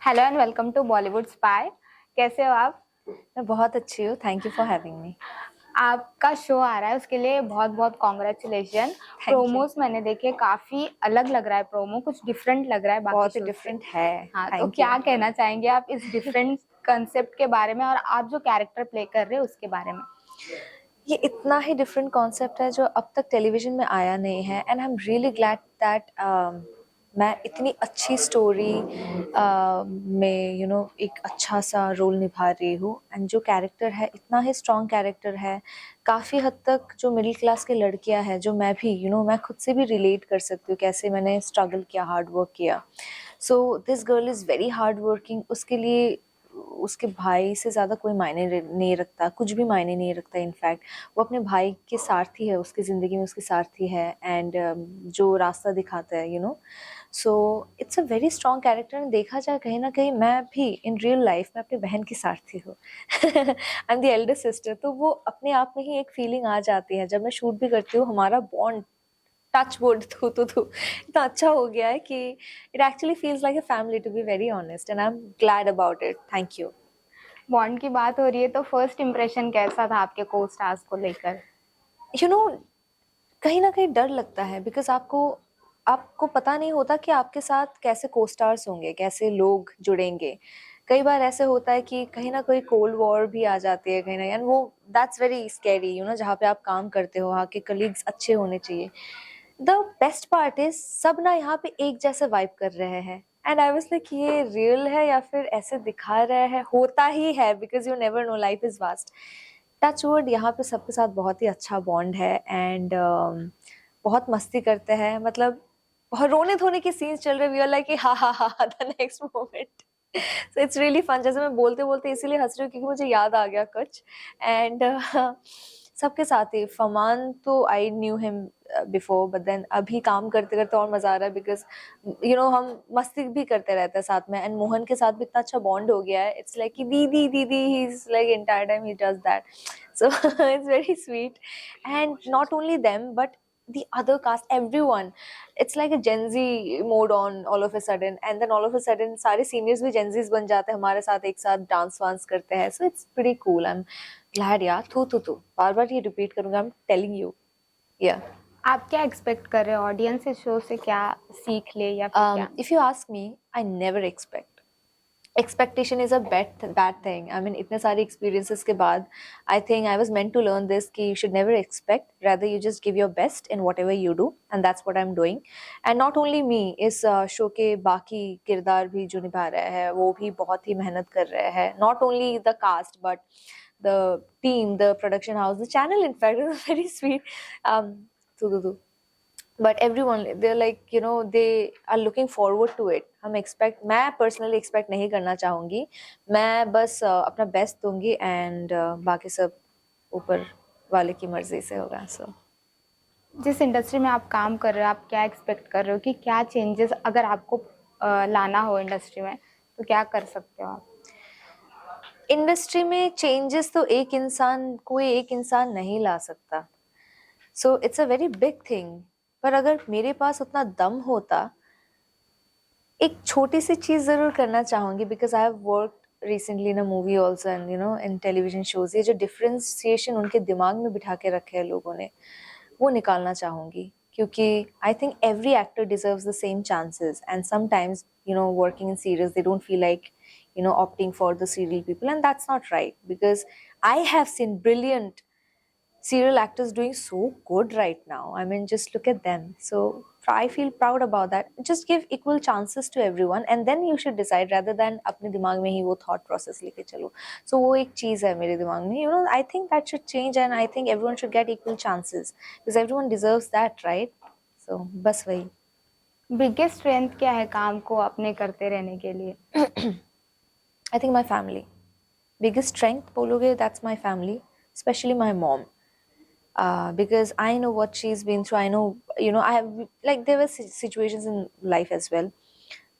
Hello and welcome to Bollywood spy. कैसे हो आप? मैं बहुत अच्छी हूँ। Thank you for having me. आपका शो आ रहा है, उसके लिए बहुत बहुत कॉन्ग्रेचुलेशन। Thank you. प्रोमोस मैंने देखे, काफी अलग लग रहा है, प्रोमो कुछ डिफरेंट लग रहा है बाकी बहुत ही शो से। डिफरेंट है। हाँ, तो थैंक यू। क्या कहना चाहेंगे आप इस डिफरेंट कंसेप्ट के बारे में और आप जो कैरेक्टर प्ले कर रहे हो उसके बारे में? ये इतना ही डिफरेंट कॉन्सेप्ट है जो अब तक टेलीविजन में आया नहीं है, and I am really glad that मैं इतनी अच्छी स्टोरी में एक अच्छा सा रोल निभा रही हूँ। एंड जो कैरेक्टर है इतना ही स्ट्रॉन्ग कैरेक्टर है। काफ़ी हद तक जो मिडिल क्लास की लड़कियां हैं, जो मैं भी मैं खुद से भी रिलेट कर सकती हूँ, कैसे मैंने स्ट्रगल किया, हार्ड वर्क किया। So this girl is very hard working. उसके लिए उसके भाई से ज़्यादा कोई मायने नहीं रखता, कुछ भी मायने नहीं रखता। इनफैक्ट वो अपने भाई के सारथी है, उसकी ज़िंदगी में उसके सारथी है, एंड जो रास्ता दिखाता है so it's a very strong character. देखा जाए कहीं ना कहीं मैं भी इन रियल लाइफ में अपनी बहन की सारथी हूँ। I am the Elder sister, तो वो अपने आप में ही एक फीलिंग आ जाती है। जब मैं शूट भी करती हूँ, हमारा बॉन्ड, टच वुड, थू इतना अच्छा हो गया है कि it actually feels like a family, to be very honest, and I am glad about it. Thank you. Bond की बात हो रही है तो फर्स्ट इम्प्रेशन कैसा था आपके को स्टार्स को लेकर? यू नो कहीं ना कहीं डर लगता है, बिकॉज आपको आपको पता नहीं होता कि आपके साथ कैसे को स्टार्स होंगे, कैसे लोग जुड़ेंगे। कई बार ऐसे होता है कि कहीं ना कोई कोल्ड वॉर भी आ जाती है कहीं ना, एंड वो दैट्स वेरी स्कैरी। जहाँ पे आप काम करते हो, वहाँ के कलीग्स अच्छे होने चाहिए। द बेस्ट पार्ट इज सब ना यहाँ पे एक जैसे वाइब कर रहे हैं, एंड आई वाज लाइक ये रियल है या फिर ऐसे दिखा रहे हैं। होता ही है, because you never know, life is vast. Touch wood, यहाँ पे सबके साथ बहुत ही अच्छा बॉन्ड है, एंड बहुत मस्ती करते हैं। मतलब बहुत रोने धोने की सीन्स चल रहे, we are like ha ha ha the next moment. So it's really fun. जैसे मैं बोलते बोलते इसीलिए हंस रही हूँ क्योंकि मुझे याद आ गया कुछ। एंड सबके साथ ही फमान, तो I knew him before, but then अभी काम करते करते और मजा आ रहा है, बिकॉज हम मस्ती भी करते रहते हैं साथ में। एंड मोहन के साथ भी इतना अच्छा बॉन्ड हो गया है, इट्स लाइक कि दीदी दीदी, he is like entire time he does that. So it's very sweet. And not only them, but the other cast, everyone. It's like a Gen Z mode on all of a sudden, and then all of a sudden सारे seniors भी Gen Zs बन जाते हैं हमारे साथ, एक साथ dance वांस करते हैं। So it's pretty cool. I'm glad यार। थू बार बार ये रिपीट करूंगा, I'm telling you. Yeah. आप क्या एक्सपेक्ट कर रहे हो, ऑडियंस इस शो से क्या सीख ले या फिर क्या? If you ask me, I never expect. Expectation is a bad thing. I mean इतने सारे एक्सपीरियंसेस के बाद I think I was meant to learn this कि you should never expect, rather you just give your best in whatever you do, and that's what I am doing. And not only me, इस show के बाकी किरदार भी जो निभा रहे हैं वो भी बहुत ही मेहनत कर रहे हैं। Not only the cast, but the team, the production house, the channel, in fact is very sweet. But everyone, they're like they are looking forward to it. हम एक्सपेक्ट, मैं पर्सनली एक्सपेक्ट नहीं करना चाहूंगी। मैं बस अपना बेस्ट दूंगी, and बाकी सब ऊपर वाले की मर्जी से होगा। सो जिस इंडस्ट्री में आप काम कर रहे हो, आप क्या एक्सपेक्ट कर रहे हो कि क्या चेंजेस अगर आपको लाना हो इंडस्ट्री में, तो क्या कर सकते हो आप? इंडस्ट्री में चेंजेस तो कोई एक इंसान नहीं ला सकता। So it's a very big thing. पर अगर मेरे पास उतना दम होता, एक छोटी सी चीज जरूर करना चाहूंगी, because I have work recently in a movie also, and in television shows. ये जो डिफरेंशिएशन उनके दिमाग में बिठा के रखे हैं लोगों ने, वो निकालना चाहूंगी। क्योंकि I think every actor deserves the same chances, and sometimes working in serials they don't feel like opting for the serial people, and that's not right, because I have seen brilliant serial actors doing so good right now. I mean, just look at them. So I feel proud about that. Just give equal chances to everyone, and then you should decide, rather than अपने दिमाग में ही वो thought process लेके चलो. So वो एक चीज़ है मेरे दिमाग में. I think that should change, and I think everyone should get equal chances, because everyone deserves that, right? So बस वही. बिगेस्ट स्ट्रेंथ क्या है काम को अपने करते रहने के लिए? I think my family. Biggest strength बोलोगे, that's my family, especially my mom. Because I know what she's been through. I know, I have, like, there were situations in life as well.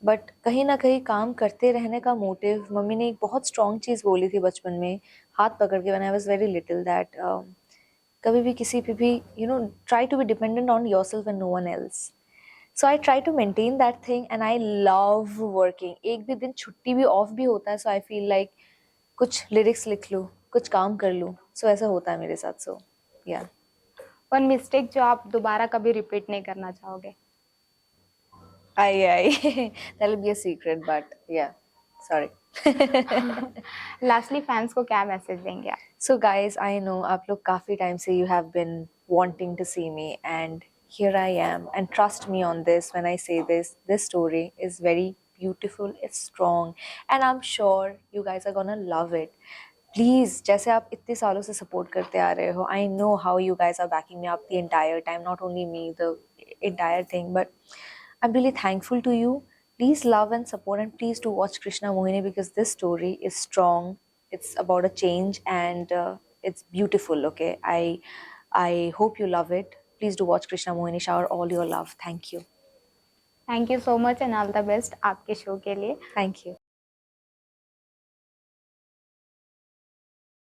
But कहीं ना कहीं काम करते रहने का motive, mummy ने एक बहुत स्ट्रॉन्ग चीज़ बोली थी बचपन में, हाथ पकड़ के, when I was very little, that कभी भी किसी पे भी try to be dependent on yourself and no one else. So I try to maintain that thing and I love working. एक भी दिन छुट्टी भी ऑफ भी होता है, so I feel like कुछ लिरिक्स लिख लूँ, कुछ काम कर लूँ, so ऐसा होता है मेरे साथ. So yeah. वन मिस्टेक जो आप दोबारा कभी रिपीट नहीं करना चाहोगे? I that'll be a secret, but yeah, sorry. Lastly fans को क्या मैसेज देंगे आप? So guys, I know आप लोग काफी टाइम से you have been wanting to see me and here I am, and trust me on this when I say this story is very beautiful, it's strong, and I'm sure you guys are gonna love it. Please, जैसे आप इतने सालों से support करते आ रहे हो, I know how you guys are backing me up the entire time, not only me, the entire thing, but I'm really thankful to you. Please love and support, and please do watch Krishna Mohini because this story is strong. It's about a change, and it's beautiful. Okay, I hope you love it. Please do watch Krishna Mohini. Shower all your love. Thank you. Thank you so much and all the best आपके show के लिए. Thank you.